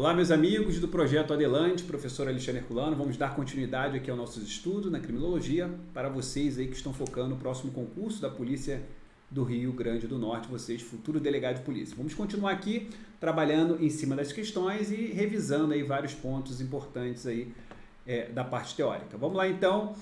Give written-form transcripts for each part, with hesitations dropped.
Olá, meus amigos do Projeto Adelante, professor Alexandre Herculano. Vamos dar continuidade aqui ao nosso estudo na criminologia para vocês aí que estão focando no próximo concurso da Polícia do Rio Grande do Norte, vocês, futuro delegado de polícia. Vamos continuar aqui trabalhando em cima das questões e revisando aí vários pontos importantes aí da parte teórica. Vamos lá então.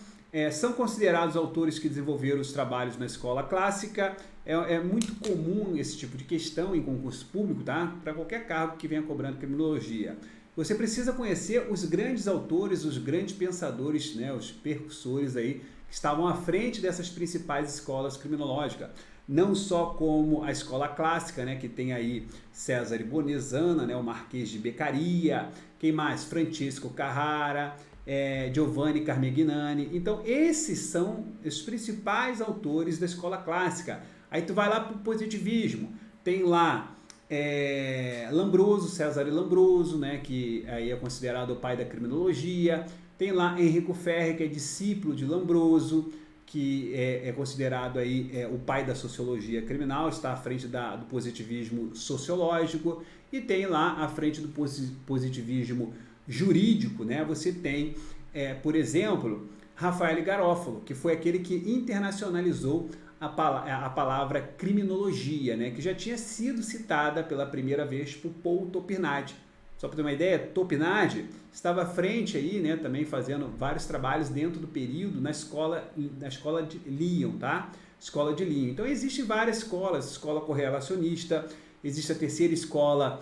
São considerados autores que desenvolveram os trabalhos na escola clássica. É muito comum esse tipo de questão em concurso público, tá? Para qualquer cargo que venha cobrando criminologia. Você precisa conhecer os grandes autores, os grandes pensadores, né, os percussores aí, que estavam à frente dessas principais escolas criminológicas. Não só como a escola clássica, né, que tem aí Cesare Bonezana, né, o Marquês de Beccaria, quem mais? Francesco Carrara, Giovanni Carmegnani. Então, esses são os principais autores da escola clássica. Aí tu vai lá para o positivismo, tem lá Lambroso, Cesare Lambroso, né, que aí é considerado o pai da criminologia. Tem lá Enrico Ferri, que é discípulo de Lambroso, que é considerado aí o pai da sociologia criminal, está à frente do positivismo sociológico. E tem lá à frente do positivismo jurídico, né? Você tem, por exemplo, Rafael Garofalo, que foi aquele que internacionalizou a palavra criminologia, né? Que já tinha sido citada pela primeira vez por Paul Topinard. Só para ter uma ideia, Topinard estava à frente aí, né, também fazendo vários trabalhos dentro do período na escola de Lyon, tá? Escola de Lyon. Então existem várias escolas, escola correlacionista, existe a terceira escola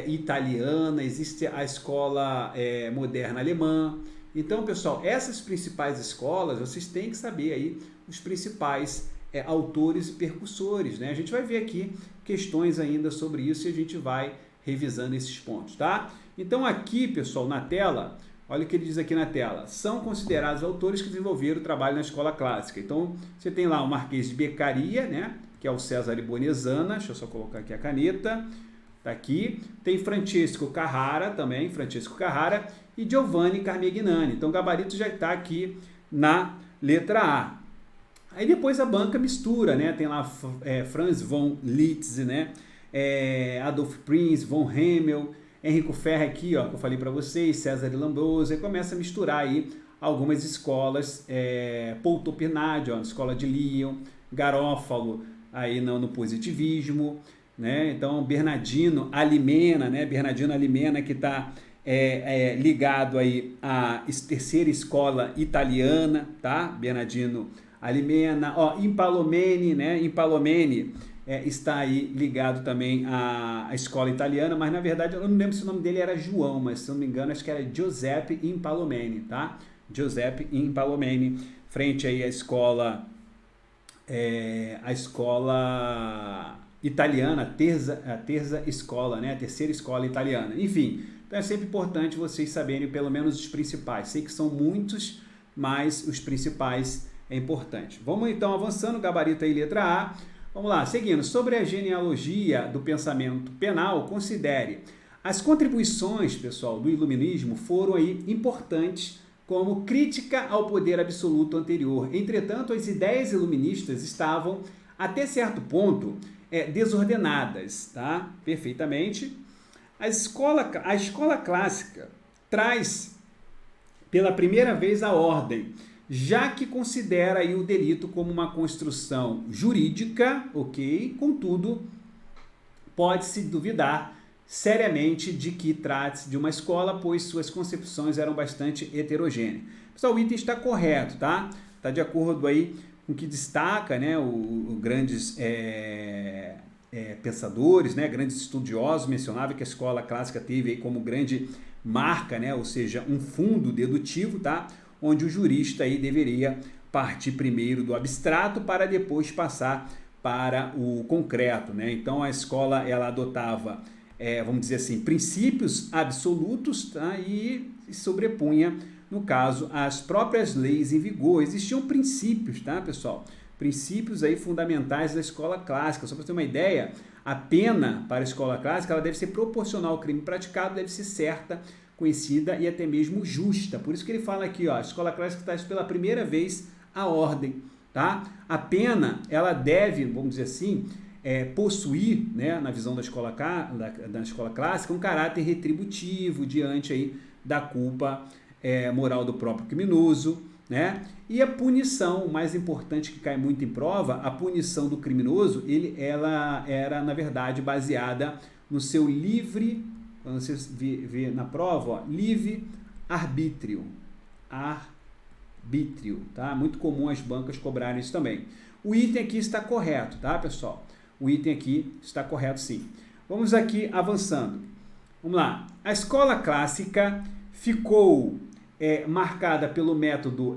italiana, existe a escola moderna alemã. Então, pessoal, essas principais escolas, vocês têm que saber aí os principais autores e percussores, né? A gente vai ver aqui questões ainda sobre isso e a gente vai revisando esses pontos, tá? Então, aqui, pessoal, na tela, olha o que ele diz aqui na tela. São considerados autores que desenvolveram o trabalho na escola clássica. Então, você tem lá o Marquês de Beccaria, né? Que é o Cesare Bonezana. Deixa eu só colocar aqui a caneta. Tá aqui. Tem Francesco Carrara também, Francesco Carrara e Giovanni Carmegnani. Então, o gabarito já está aqui na letra A. Aí depois a banca mistura, né? Tem lá Franz von Liszt, né? Adolf Prinz, von Hemmel, Enrico Ferri aqui, ó, que eu falei para vocês, Cesare Lambroso, e começa a misturar aí algumas escolas, Paul Topinard, ó, escola de Lyon, Garofalo aí no positivismo, né? Então Bernardino Alimena, né? Bernardino Alimena que está ligado aí à terceira escola italiana, tá? Bernardino Alimena, ó, Impallomeni, né? Impallomeni está aí ligado também à escola italiana, mas na verdade eu não lembro se o nome dele era João, mas se eu não me engano acho que era Giuseppe Impallomeni, tá? Giuseppe Impallomeni, frente aí à escola italiana, a terza escola, né? A terceira escola italiana. Enfim, então é sempre importante vocês saberem pelo menos os principais. Sei que são muitos, mas os principais é importante. Vamos então avançando, gabarito aí letra A. Vamos lá, seguindo. Sobre a genealogia do pensamento penal, considere as contribuições, pessoal, do iluminismo foram aí importantes como crítica ao poder absoluto anterior. Entretanto, as ideias iluministas estavam, até certo ponto, desordenadas, tá? Perfeitamente. A escola clássica traz pela primeira vez a ordem, já que considera aí o delito como uma construção jurídica, ok? Contudo, pode-se duvidar seriamente de que trate-se de uma escola, pois suas concepções eram bastante heterogêneas. Pessoal, o item está correto, tá? Está de acordo aí com o que destaca, né, os grandes pensadores, né, grandes estudiosos, mencionavam que a escola clássica teve aí como grande marca, né, ou seja, um fundo dedutivo, tá? Onde o jurista aí deveria partir primeiro do abstrato para depois passar para o concreto, né? Então a escola ela adotava, vamos dizer assim, princípios absolutos, tá? E sobrepunha, no caso, as próprias leis em vigor. Existiam princípios, tá, pessoal? Princípios aí fundamentais da escola clássica. Só para ter uma ideia, a pena para a escola clássica ela deve ser proporcional ao crime praticado, deve ser certa, conhecida e até mesmo justa. Por isso que ele fala aqui, ó, a escola clássica traz pela primeira vez a ordem, tá? A pena, ela deve, vamos dizer assim, possuir, né, na visão da escola clássica, um caráter retributivo diante aí da culpa moral do próprio criminoso, né? E a punição, o mais importante que cai muito em prova, a punição do criminoso, ela era, na verdade, baseada no seu livre, quando você vê na prova, ó, livre arbítrio. Arbítrio, tá? Muito comum as bancas cobrarem isso também. O item aqui está correto, tá, pessoal? O item aqui está correto, sim. Vamos aqui avançando. Vamos lá. A escola clássica ficou marcada pelo método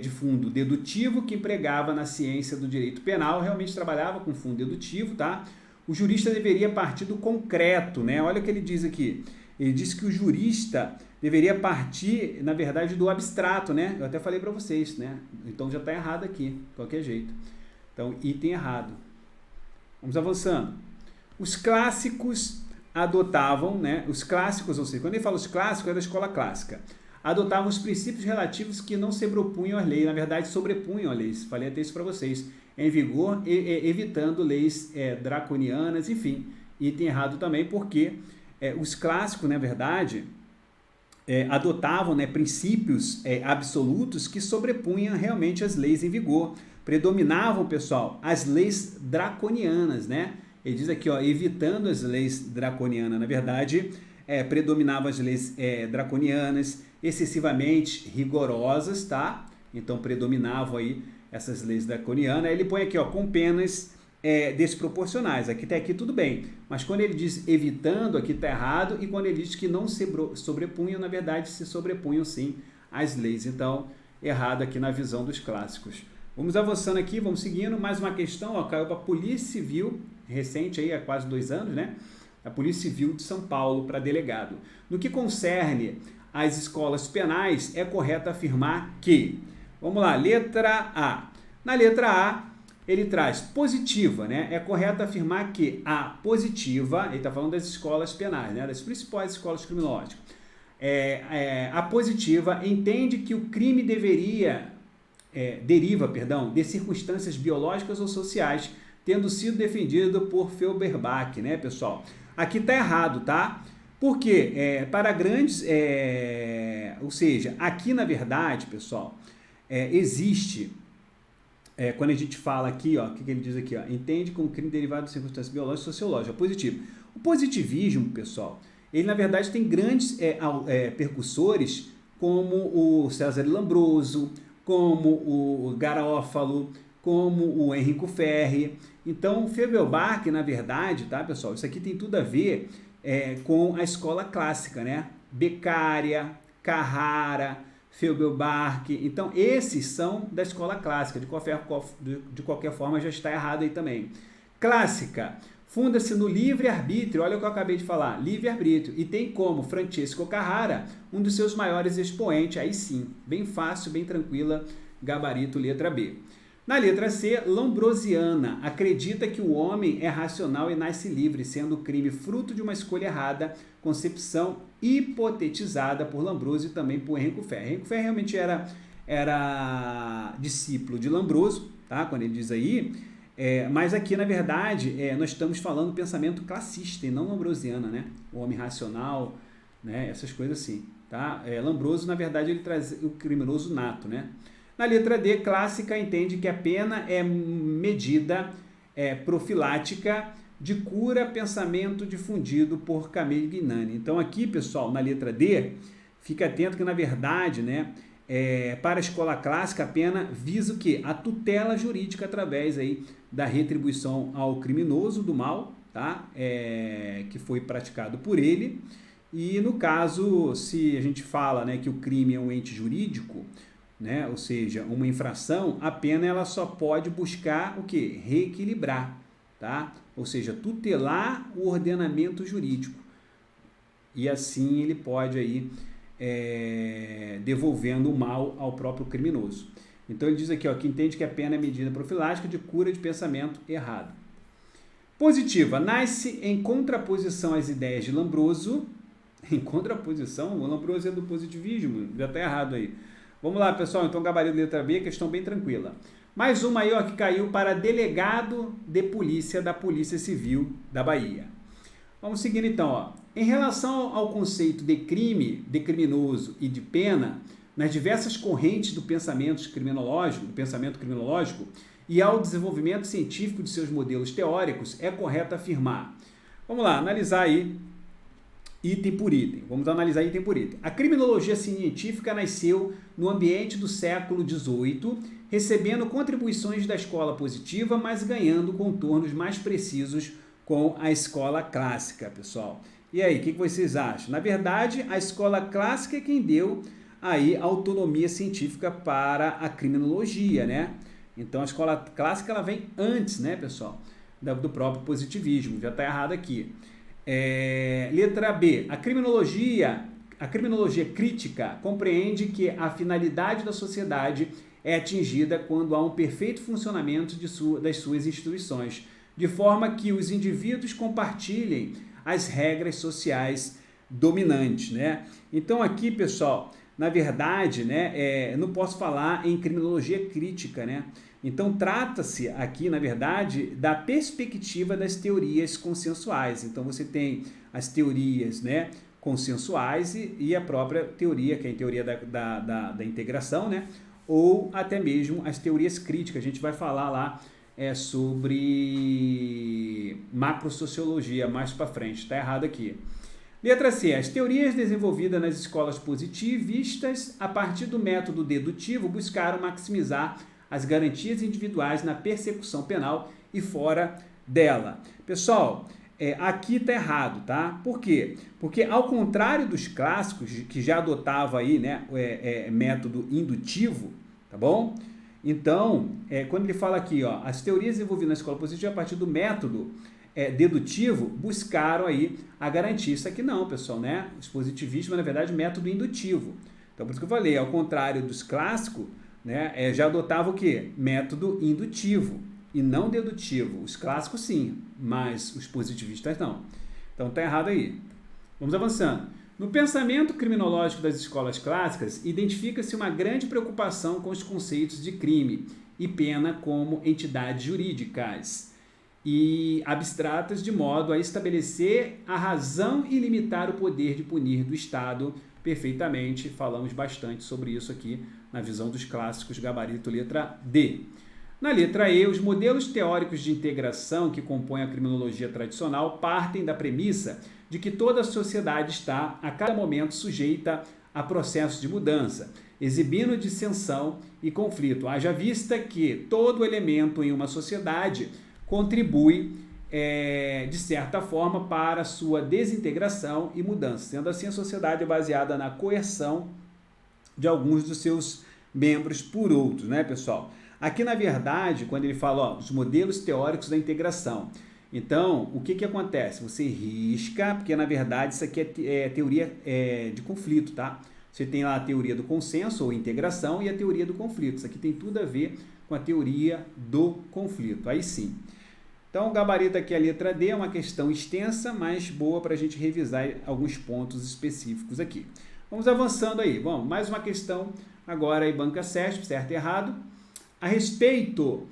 de fundo dedutivo que empregava na ciência do direito penal, realmente trabalhava com fundo dedutivo, tá? O jurista deveria partir do concreto, né? Olha o que ele diz aqui. Ele diz que o jurista deveria partir, na verdade, do abstrato, né? Eu até falei para vocês, né? Então já está errado aqui, de qualquer jeito. Então, item errado. Vamos avançando. Os clássicos adotavam, né? Os clássicos, ou seja, quando ele fala os clássicos, é da escola clássica. Adotavam os princípios relativos que não sobrepunham às leis, na verdade, sobrepunham às leis. Falei até isso para vocês. Em vigor, evitando leis draconianas, enfim. Item errado também, porque os clássicos, na verdade, adotavam, né, princípios absolutos que sobrepunham realmente as leis em vigor. Predominavam, pessoal, as leis draconianas, né? Ele diz aqui, ó, evitando as leis draconianas. Na verdade, predominavam as leis draconianas, excessivamente rigorosas, tá? Então, predominavam aí essas leis draconianas. Ele põe aqui, ó, com penas desproporcionais. Aqui tá aqui tudo bem, mas quando ele diz evitando, aqui tá errado, e quando ele diz que não se sobrepunham, na verdade, se sobrepunham sim às leis. Então, errado aqui na visão dos clássicos. Vamos avançando aqui, vamos seguindo. Mais uma questão, ó, caiu para a Polícia Civil, recente aí, há quase 2 anos, né? A Polícia Civil de São Paulo para delegado. No que concerne às escolas penais, é correto afirmar que, vamos lá, letra A. Na letra A, ele traz positiva, né? É correto afirmar que a positiva, ele está falando das escolas penais, né? Das principais escolas criminológicas. A positiva entende que o crime deriva de circunstâncias biológicas ou sociais, tendo sido defendido por Feuerbach, né, pessoal? Aqui está errado, tá? Porque para grandes, ou seja, aqui na verdade, pessoal, existe, quando a gente fala aqui, ó, o que ele diz aqui, ó, entende como crime derivado de circunstâncias biológicas e sociológicas, positivo. O positivismo, pessoal, ele na verdade tem grandes percussores, como o César Lambroso, como o Garófalo, como o Enrico Ferri. Então, Feuerbach, na verdade, tá, pessoal, isso aqui tem tudo a ver com a escola clássica, né? Beccaria, Carrara, Feuerbach. Então, esses são da escola clássica. De qualquer forma, já está errado aí também. Clássica funda-se no livre-arbítrio, olha o que eu acabei de falar, livre-arbítrio, e tem como Francesco Carrara, um dos seus maiores expoentes, aí sim, bem fácil, bem tranquila, gabarito, letra B. Na letra C, Lambrosiana, acredita que o homem é racional e nasce livre, sendo o crime fruto de uma escolha errada, concepção hipotetizada por Lambroso e também por Enrico Ferri. Enrico Ferri realmente era discípulo de Lambroso, tá? Quando ele diz aí, mas aqui, na verdade, nós estamos falando do pensamento classista e não lambrosiana, né? O homem racional, né? Essas coisas assim, tá? Lambroso, na verdade, ele traz o criminoso nato, né? Na letra D, clássica entende que a pena é medida profilática de cura pensamento difundido por Camille Guinani. Então, aqui, pessoal, na letra D, fica atento que, na verdade, né? Para a escola clássica, a pena visa o quê? A tutela jurídica através aí da retribuição ao criminoso do mal, tá? Que foi praticado por ele. E no caso, se a gente fala, né, que o crime é um ente jurídico, né, ou seja, uma infração, a pena ela só pode buscar o quê? Reequilibrar, tá? Ou seja, tutelar o ordenamento jurídico. E assim ele pode aí devolvendo o mal ao próprio criminoso. Então ele diz aqui, ó, que entende que a pena é medida profilática de cura de pensamento errado. Positiva, nasce em contraposição às ideias de Lambroso. Em contraposição? O Lambroso é do positivismo, já está errado aí. Vamos lá, pessoal, então gabarito letra B, questão bem tranquila. Mais uma aí, ó, que caiu para delegado de polícia da Polícia Civil da Bahia. Vamos seguindo então, ó. Em relação ao conceito de crime, de criminoso e de pena, nas diversas correntes do pensamento criminológico e ao desenvolvimento científico de seus modelos teóricos, é correto afirmar. Vamos lá, analisar aí item por item. Vamos analisar item por item. A criminologia científica nasceu no ambiente do século XVIII, recebendo contribuições da escola positiva, mas ganhando contornos mais precisos com a escola clássica, pessoal. E aí, o que vocês acham? Na verdade, a escola clássica é quem deu aí autonomia científica para a criminologia, né? Então, a escola clássica ela vem antes, né, pessoal, do próprio positivismo. Já está errado aqui. Letra B. A criminologia crítica compreende que a finalidade da sociedade é atingida quando há um perfeito funcionamento das suas instituições, de forma que os indivíduos compartilhem as regras sociais dominantes, né? Então aqui, pessoal, na verdade, né, não posso falar em criminologia crítica, né? Então trata-se aqui, na verdade, da perspectiva das teorias consensuais. Então você tem as teorias, né, consensuais e a própria teoria, que é a teoria da integração, né? Ou até mesmo as teorias críticas. A gente vai falar lá sobre macrosociologia mais para frente, está errado aqui. Letra C. As teorias desenvolvidas nas escolas positivistas, a partir do método dedutivo, buscaram maximizar as garantias individuais na persecução penal e fora dela. Pessoal, aqui está errado, tá? Por quê? Porque ao contrário dos clássicos, que já adotava aí, né, método indutivo, tá bom? Então, quando ele fala aqui, ó, as teorias desenvolvidas na escola positiva a partir do método dedutivo buscaram aí a garantia. Isso aqui não, pessoal, né? Os positivistas, na verdade, método indutivo. Então, por isso que eu falei, ao contrário dos clássicos, né, já adotava o quê? Método indutivo e não dedutivo. Os clássicos sim, mas os positivistas não. Então, tá errado aí. Vamos avançando. No pensamento criminológico das escolas clássicas, identifica-se uma grande preocupação com os conceitos de crime e pena como entidades jurídicas e abstratas, de modo a estabelecer a razão e limitar o poder de punir do Estado. Perfeitamente, falamos bastante sobre isso aqui na visão dos clássicos, gabarito letra D. Na letra E, os modelos teóricos de integração que compõem a criminologia tradicional partem da premissa de que toda a sociedade está, a cada momento, sujeita a processos de mudança, exibindo dissensão e conflito. Haja vista que todo elemento em uma sociedade contribui, de certa forma, para a sua desintegração e mudança. Sendo assim, a sociedade é baseada na coerção de alguns dos seus membros por outros, né, pessoal? Aqui, na verdade, quando ele fala, ó, os modelos teóricos da integração, então, o que acontece? Você risca, porque na verdade isso aqui é teoria de conflito, tá? Você tem lá a teoria do consenso ou integração e a teoria do conflito. Isso aqui tem tudo a ver com a teoria do conflito, aí sim. Então, o gabarito aqui, a letra D, é uma questão extensa, mas boa para a gente revisar alguns pontos específicos aqui. Vamos avançando aí. Bom, mais uma questão agora aí, banca CESP, certo e errado. A respeito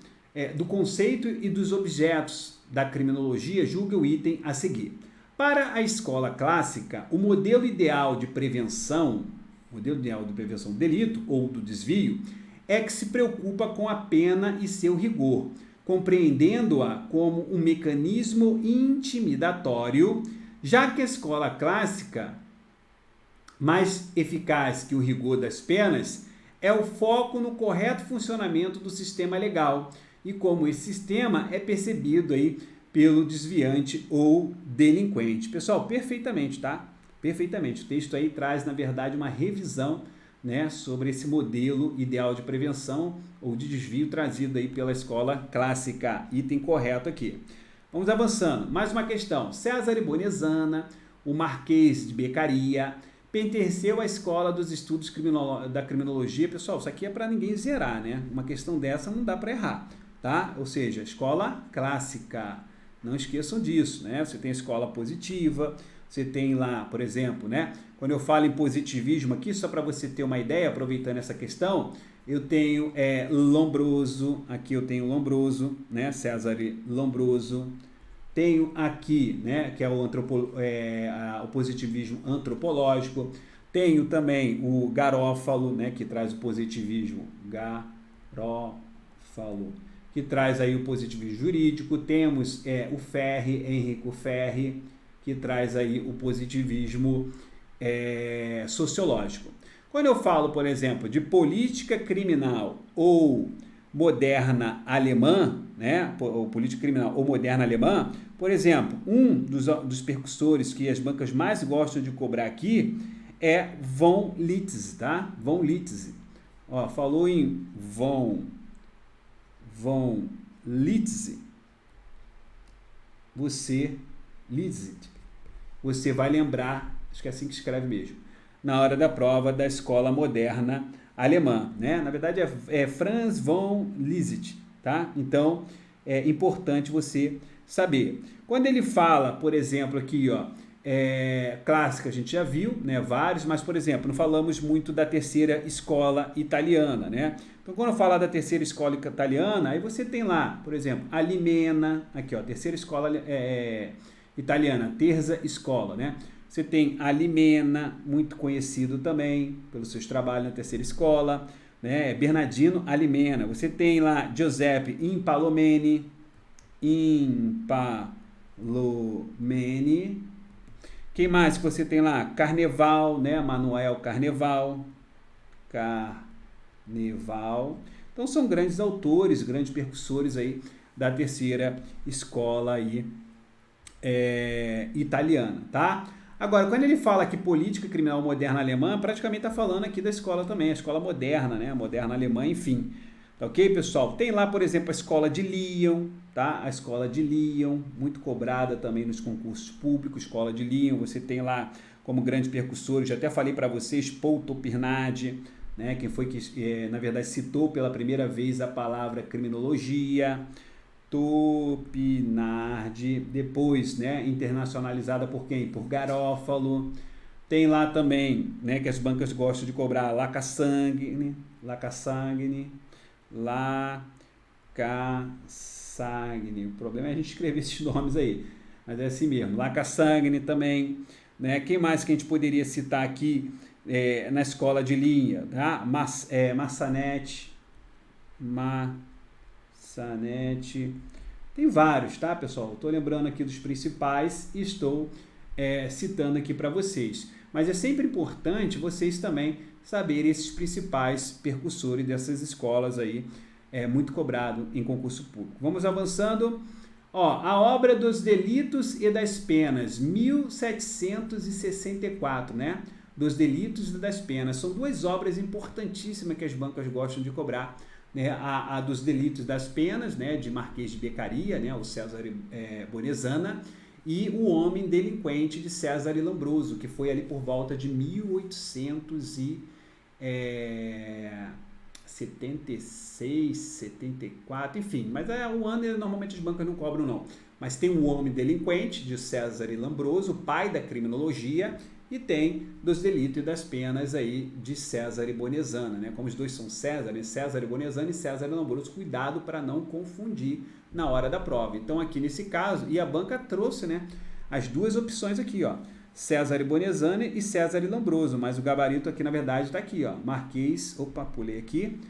do conceito e dos objetos da criminologia, julga o item a seguir. Para a escola clássica, o modelo ideal de prevenção do delito ou do desvio é que se preocupa com a pena e seu rigor, compreendendo-a como um mecanismo intimidatório, já que a escola clássica, mais eficaz que o rigor das penas, é o foco no correto funcionamento do sistema legal e como esse sistema é percebido aí pelo desviante ou delinquente. Pessoal, perfeitamente, tá? Perfeitamente. O texto aí traz, na verdade, uma revisão, né, sobre esse modelo ideal de prevenção ou de desvio trazido aí pela escola clássica. Item correto aqui. Vamos avançando. Mais uma questão. César Bonezana, o Marquês de Beccaria, pertenceu à escola dos estudos da criminologia. Pessoal, isso aqui é para ninguém zerar, né? Uma questão dessa não dá para errar, tá? Ou seja, escola clássica. Não esqueçam disso, né? Você tem a escola positiva, você tem lá, por exemplo, né? Quando eu falo em positivismo aqui, só para você ter uma ideia, aproveitando essa questão, eu tenho Lombroso, aqui eu tenho Lombroso, né? César Lombroso. Tenho aqui, né, que é o positivismo antropológico. Tenho também o Garófalo, né, que traz o positivismo Garófalo, que traz aí o positivismo jurídico. Temos o Ferri, Enrico Ferri, que traz aí o positivismo sociológico. Quando eu falo, por exemplo, de política criminal ou moderna alemã, né, ou política criminal ou moderna alemã, por exemplo, um dos percussores que as bancas mais gostam de cobrar aqui é von Lizzi, tá? Von Lizzi. Ó, falou em von Lizzi, você vai lembrar, acho que é assim que escreve mesmo, na hora da prova da escola moderna alemã, né? Na verdade é Franz von Liszt, tá? Então é importante você saber. Quando ele fala, por exemplo, aqui, ó, clássica a gente já viu, né? Vários, mas por exemplo, não falamos muito da terceira escola italiana, né? Então quando eu falar da terceira escola italiana, aí você tem lá, por exemplo, a Limena, aqui, ó, terceira escola italiana, terza escola, né? Você tem a Limena, muito conhecido também pelos seus trabalhos na terceira escola, né? Bernardino Alimena. Você tem lá Giuseppe Impalomeni. Quem mais que você tem lá? Carneval, né? Manuel Carneval. Então são grandes autores, grandes percussores aí da terceira escola aí, italiana, tá? Agora, quando ele fala aqui política criminal moderna alemã, praticamente está falando aqui da escola também, a escola moderna, né? Moderna alemã, enfim. Tá ok, pessoal? Tem lá, por exemplo, a escola de Lyon, tá? A escola de Lyon, muito cobrada também nos concursos públicos, escola de Lyon. Você tem lá como grandes percussores, já até falei para vocês, Paul Topinardi, né? Quem foi que, na verdade, citou pela primeira vez a palavra criminologia. Topinardi, depois, né, internacionalizada por quem? Por Garófalo. Tem lá também, né, que as bancas gostam de cobrar Lacassagne. O problema é a gente escrever esses nomes aí, mas é assim mesmo. Lacassagne também, né? Quem mais que a gente poderia citar aqui na escola de linha? Tá? Massanetti. Tem vários, tá, pessoal? Estou lembrando aqui dos principais e estou citando aqui para vocês. Mas é sempre importante vocês também saberem esses principais percussores dessas escolas aí, muito cobrado em concurso público. Vamos avançando. Ó, a obra dos delitos e das penas, 1764, né? Dos delitos e das penas. São duas obras importantíssimas que as bancas gostam de cobrar. Né, a dos delitos das penas, né, de Marquês de Beccaria, né, o César Bonesana, e o Homem Delinquente de César Lombroso, que foi ali por volta de 1876, 74, enfim, mas o ano normalmente as bancas não cobram não. Mas tem o Homem Delinquente de César Lombroso, pai da criminologia, e tem dos delitos e das penas aí de César Bonesana, né? Como os dois são César, né? César Bonesana e César Lombroso, cuidado para não confundir na hora da prova. Então aqui nesse caso, e a banca trouxe, né, as duas opções aqui, ó, César Bonesana e César Lombroso, mas o gabarito aqui na verdade está aqui, ó, Marquês, pulei aqui,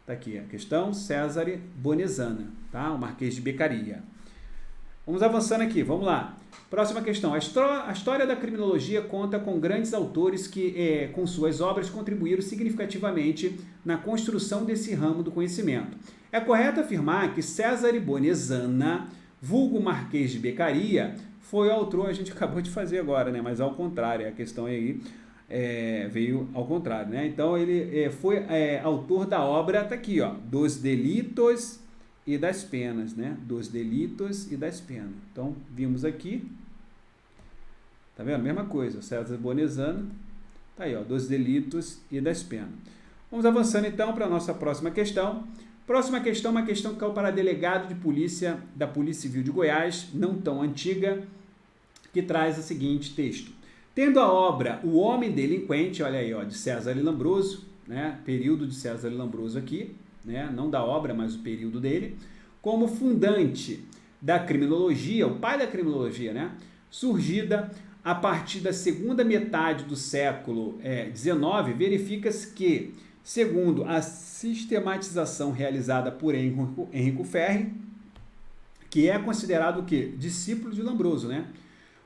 tá aqui a questão, César Bonesana, tá? O Marquês de Beccaria. Vamos avançando aqui, vamos lá. Próxima questão. A história da criminologia conta com grandes autores que, com suas obras, contribuíram significativamente na construção desse ramo do conhecimento. É correto afirmar que César Bonesana, vulgo Marquês de Beccaria, foi o autor, a gente acabou de fazer agora, né? Mas ao contrário, a questão aí veio ao contrário, né? Então, ele foi autor da obra, tá aqui, ó, Dos Delitos e das Penas, né? Dos Delitos e das Penas. Então, vimos aqui, tá vendo? Mesma coisa, César Bonesana, tá aí, ó, Dos Delitos e das Penas. Vamos avançando, então, para a nossa próxima questão. Próxima questão, uma questão que caiu para delegado de polícia da Polícia Civil de Goiás, não tão antiga, que traz o seguinte texto. Tendo a obra O Homem Delinquente, olha aí, ó, de César Lombroso, né, período de César Lambroso aqui, né, não da obra, mas o período dele, como fundante da criminologia, o pai da criminologia, né, surgida a partir da segunda metade do século XIX, verifica-se que, segundo a sistematização realizada por Enrico Ferri, que é considerado o quê? Discípulo de Lambroso, né?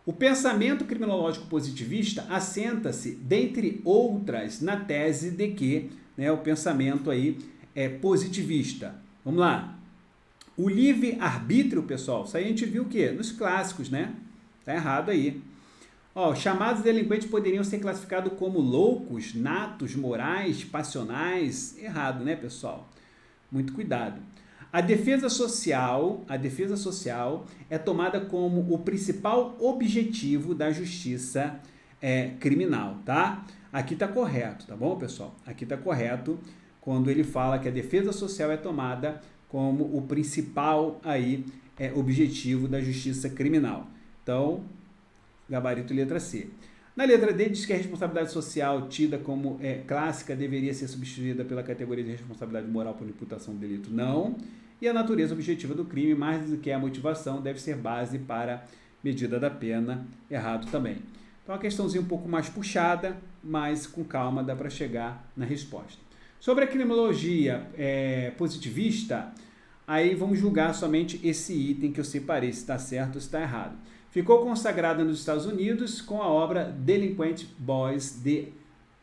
O pensamento criminológico positivista assenta-se, dentre outras, na tese de que, né, o pensamento aí é positivista. Vamos lá. O livre-arbítrio, pessoal, isso aí a gente viu o quê? Nos clássicos, né? Tá errado aí. Ó, chamados delinquentes poderiam ser classificados como loucos, natos, morais, passionais. Errado, né, pessoal? Muito cuidado. A defesa social é tomada como o principal objetivo da justiça criminal, tá? Aqui tá correto, tá bom, pessoal? Aqui tá correto quando ele fala que a defesa social é tomada como o principal aí objetivo da justiça criminal. Então, gabarito letra C. Na letra D diz que a responsabilidade social tida como clássica deveria ser substituída pela categoria de responsabilidade moral por imputação do delito. Não. E a natureza objetiva do crime, mais do que a motivação, deve ser base para medida da pena. Errado também. Então, uma questãozinha um pouco mais puxada, mas com calma dá para chegar na resposta. Sobre a criminologia positivista, aí vamos julgar somente esse item que eu separei, se está certo ou se está errado. Ficou consagrada nos Estados Unidos com a obra Delinquent Boys, de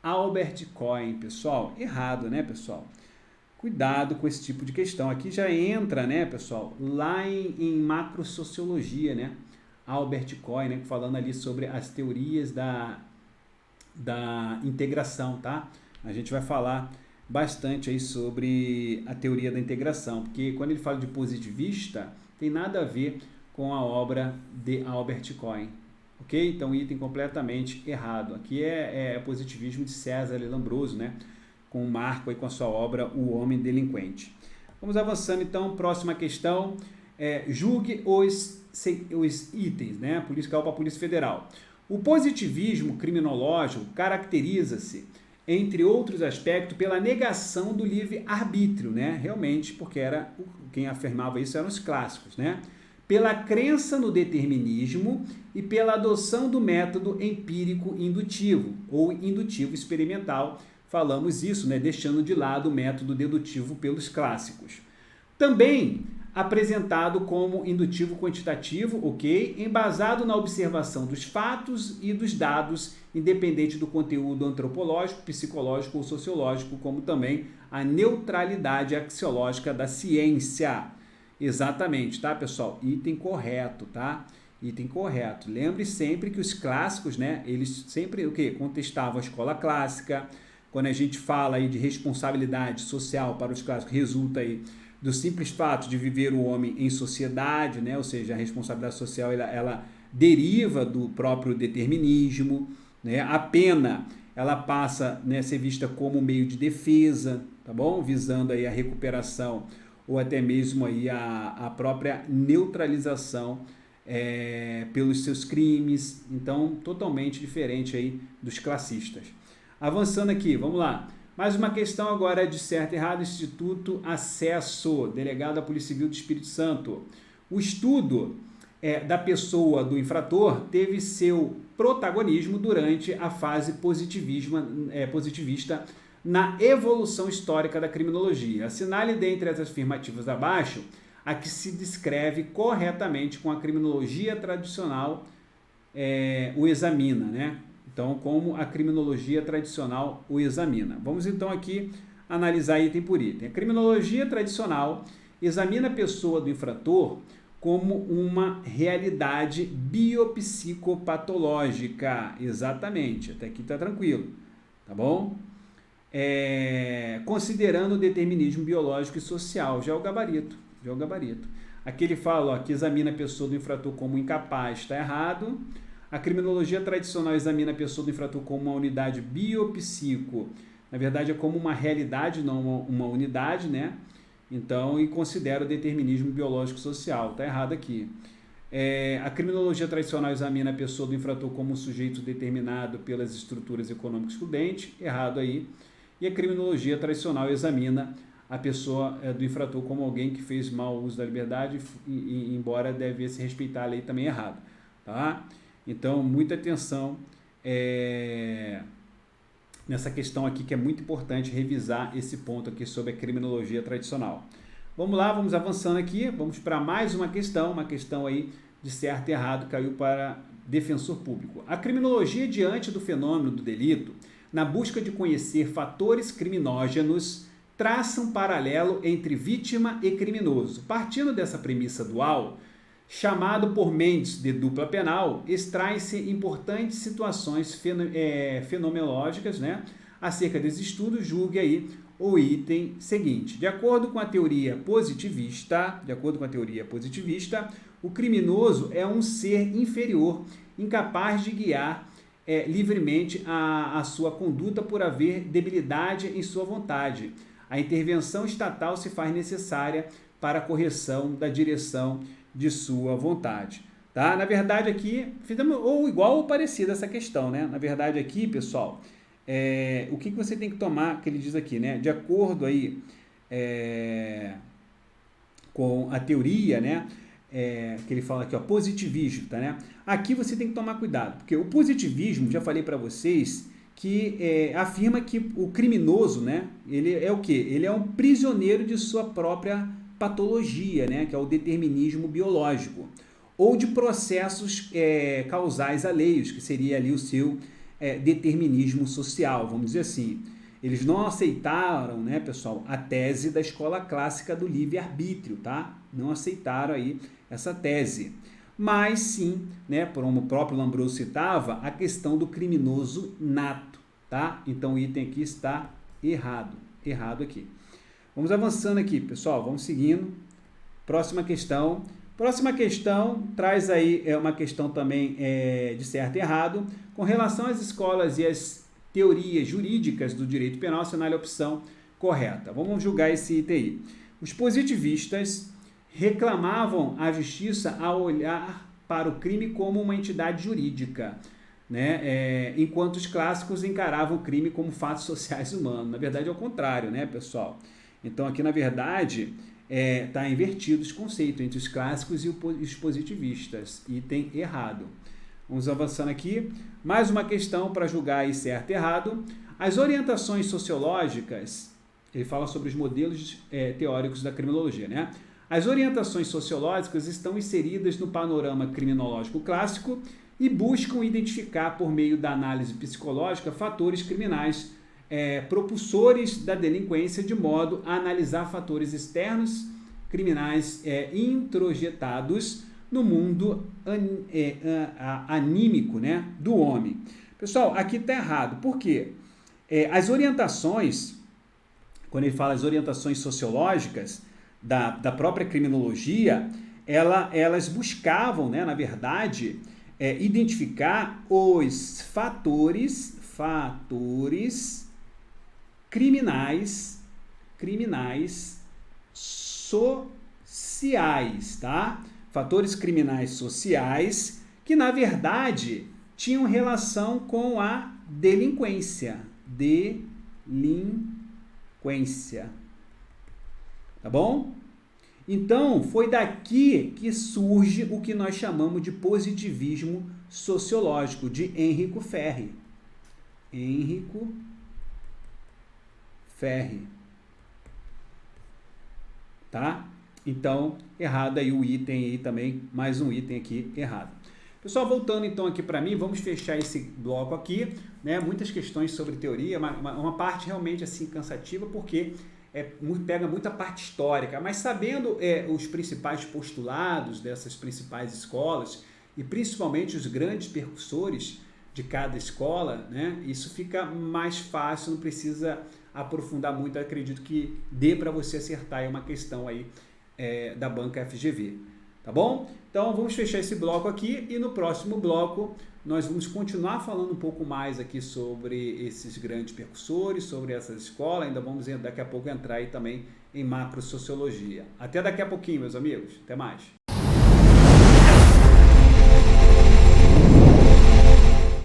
Albert Cohen. Pessoal, errado, né, pessoal? Cuidado com esse tipo de questão. Aqui já entra, né, pessoal, lá em macrosociologia, né? Albert Cohen, né, falando ali sobre as teorias da integração, tá? A gente vai falar bastante aí sobre a teoria da integração, porque quando ele fala de positivista, tem nada a ver com a obra de Albert Cohen, ok? Então, item completamente errado. Aqui é positivismo de César Lambroso, né? Com o Marco aí com a sua obra O Homem Delinquente. Vamos avançando então, próxima questão, julgue os itens, né? Policial para a Polícia Federal. O positivismo criminológico caracteriza-se, entre outros aspectos, pela negação do livre-arbítrio, né? Realmente, porque quem afirmava isso eram os clássicos, né? Pela crença no determinismo e pela adoção do método empírico indutivo, ou indutivo experimental. Falamos isso, né, deixando de lado o método dedutivo pelos clássicos. Também apresentado como indutivo quantitativo, ok? Embasado na observação dos fatos e dos dados, independente do conteúdo antropológico, psicológico ou sociológico, como também a neutralidade axiológica da ciência. Exatamente, tá, pessoal? Item correto, tá? Item correto. Lembre sempre que os clássicos, né, eles sempre o quê? Contestavam a escola clássica. Quando a gente fala aí de responsabilidade social para os clássicos, resulta aí do simples fato de viver o homem em sociedade, né? Ou seja, a responsabilidade social ela deriva do próprio determinismo, né? A pena ela passa, né, a ser vista como meio de defesa, tá bom? Visando aí a recuperação ou até mesmo aí a própria neutralização pelos seus crimes. Então, totalmente diferente aí dos classistas. Avançando aqui, vamos lá. Mais uma questão agora de certo e errado, Instituto Acesso, delegado da Polícia Civil do Espírito Santo. O estudo da pessoa do infrator teve seu protagonismo durante a fase positivista na evolução histórica da criminologia. Assinale dentre as afirmativas abaixo a que se descreve corretamente com a criminologia tradicional o examina, né? Então, como a criminologia tradicional o examina. Vamos então aqui analisar item por item. A criminologia tradicional examina a pessoa do infrator como uma realidade biopsicopatológica. Exatamente, até aqui está tranquilo, tá bom? Considerando o determinismo biológico e social, já é o gabarito. Aqui ele fala, ó, que examina a pessoa do infrator como incapaz, está errado. A criminologia tradicional examina a pessoa do infrator como uma unidade biopsico. Na verdade, é como uma realidade, não uma unidade, né? Então, e considera o determinismo biológico social. Está errado aqui. A criminologia tradicional examina a pessoa do infrator como um sujeito determinado pelas estruturas econômicas excludentes. Errado aí. e a criminologia tradicional examina a pessoa do infrator como alguém que fez mau uso da liberdade e embora devesse respeitar a lei também errado, tá? Então, muita atenção nessa questão aqui, que é muito importante revisar esse ponto aqui sobre a criminologia tradicional. Vamos lá, vamos avançando aqui, vamos para mais uma questão aí de certo e errado, caiu para defensor público. A criminologia diante do fenômeno do delito, na busca de conhecer fatores criminógenos, traça um paralelo entre vítima e criminoso. Partindo dessa premissa dual, chamado por Mendes de dupla penal, extrai-se importantes situações fenomenológicas, né? Acerca desse estudo, julgue aí o item seguinte. De acordo com a teoria positivista, o criminoso é um ser inferior, incapaz de guiar livremente a sua conduta por haver debilidade em sua vontade. A intervenção estatal se faz necessária para a correção da direção de sua vontade. Tá? Na verdade aqui, fizemos ou igual ou parecido essa questão, né? Na verdade aqui, pessoal, o que você tem que tomar, que ele diz aqui, né? De acordo aí com a teoria, né? Que ele fala aqui, ó, positivismo, tá, né? Aqui você tem que tomar cuidado, porque o positivismo, já falei para vocês, que afirma que o criminoso, né? Ele é o quê? Ele é um prisioneiro de sua própria patologia, né? Que é o determinismo biológico, ou de processos causais alheios, que seria ali o seu determinismo social, vamos dizer assim. Eles não aceitaram, né, pessoal, a tese da escola clássica do livre-arbítrio, tá? Não aceitaram aí essa tese. Mas sim, né, como o próprio Lambrou citava, a questão do criminoso nato, tá? Então o item aqui está errado aqui. Vamos avançando aqui, pessoal, vamos seguindo. Próxima questão traz aí uma questão também de certo e errado. Com relação às escolas e às teorias jurídicas do direito penal, assinale a opção correta. Vamos julgar esse item aí. Os positivistas reclamavam a justiça ao olhar para o crime como uma entidade jurídica, né? Enquanto os clássicos encaravam o crime como fatos sociais humanos. Na verdade é o contrário, né, pessoal? Então aqui na verdade está invertido os conceitos entre os clássicos e os positivistas. Item errado. Vamos avançando aqui. Mais uma questão para julgar aí certo e errado. As orientações sociológicas, ele fala sobre os modelos teóricos da criminologia, né? As orientações sociológicas estão inseridas no panorama criminológico clássico e buscam identificar, por meio da análise psicológica, fatores criminais propulsores da delinquência, de modo a analisar fatores externos criminais introjetados no mundo anímico, né, do homem. Pessoal, aqui está errado. Por quê? As orientações, quando ele fala as orientações sociológicas da própria criminologia, elas buscavam, né, na verdade, identificar os fatores criminais sociais, tá? Fatores criminais sociais que, na verdade, tinham relação com a delinquência. Tá bom? Então, foi daqui que surge o que nós chamamos de positivismo sociológico, de Enrico Ferri. Tá? Então, errado aí o item aí também, mais um item aqui errado. Pessoal, voltando então aqui para mim, vamos fechar esse bloco aqui, né? Muitas questões sobre teoria, uma parte realmente assim cansativa, porque pega muita parte histórica, mas sabendo os principais postulados dessas principais escolas, e principalmente os grandes percussores de cada escola, né? Isso fica mais fácil, não precisa aprofundar muito. Eu acredito que dê para você acertar aí uma questão aí da banca FGV, tá bom? Então vamos fechar esse bloco aqui e no próximo bloco nós vamos continuar falando um pouco mais aqui sobre esses grandes percussores, sobre essas escolas. Ainda vamos daqui a pouco entrar aí também em macro sociologia. Até daqui a pouquinho, meus amigos. Até mais.